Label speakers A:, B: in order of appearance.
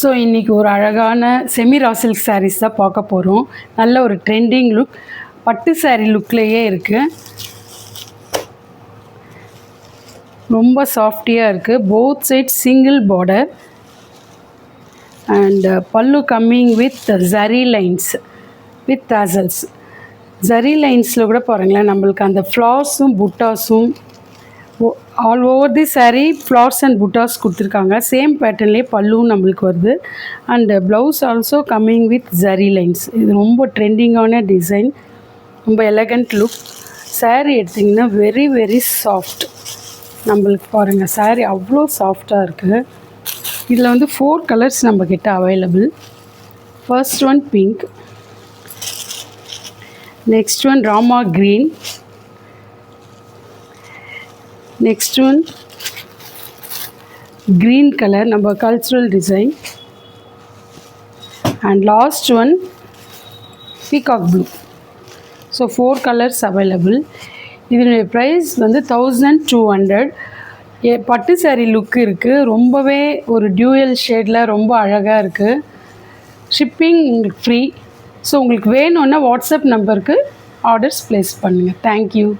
A: So இன்றைக்கி ஒரு அழகான செமி ரா சில்க் சாரீஸ் தான் பார்க்க போகிறோம். நல்ல ஒரு ட்ரெண்டிங் லுக், பட்டு சாரீ லுக்லேயே இருக்குது. ரொம்ப சாஃப்டியாக இருக்குது. Both side single border and pallu coming with zari lines with tassels. Zari லைன்ஸில் கூட பாருங்களேன், நம்மளுக்கு அந்த ஃப்ளார்ஸும் புட்டாஸும் all over the sari flowers and buttas கொடுத்துருக்காங்க. சேம் பேட்டர்ன்லேயே பல்லுவும் நம்மளுக்கு வருது. And blouse also coming with zari lines. இது ரொம்ப ட்ரெண்டிங்கான டிசைன், ரொம்ப எலகண்ட் லுக். சாரீ எடுத்திங்கன்னா வெரி வெரி சாஃப்ட். நம்மளுக்கு பாருங்கள், சாரீ அவ்வளோ சாஃப்டாக இருக்குது. இதில் வந்து 4 கலர்ஸ் நம்மக்கிட்ட available. First one pink, next one Rama green, next one green color, நம்ம cultural design, and last one peacock blue. so 4 colors available. இதனுடைய price வந்து 1200. பட்டு சாரீ லுக் இருக்குது. ரொம்பவே ஒரு டியூயல் ஷேடில் ரொம்ப அழகாக இருக்குது. ஷிப்பிங் உங்களுக்கு ஃப்ரீ. ஸோ உங்களுக்கு வேணும்னா வாட்ஸ்அப் நம்பருக்கு ஆர்டர்ஸ் ப்ளேஸ் பண்ணுங்கள். தேங்க்யூ.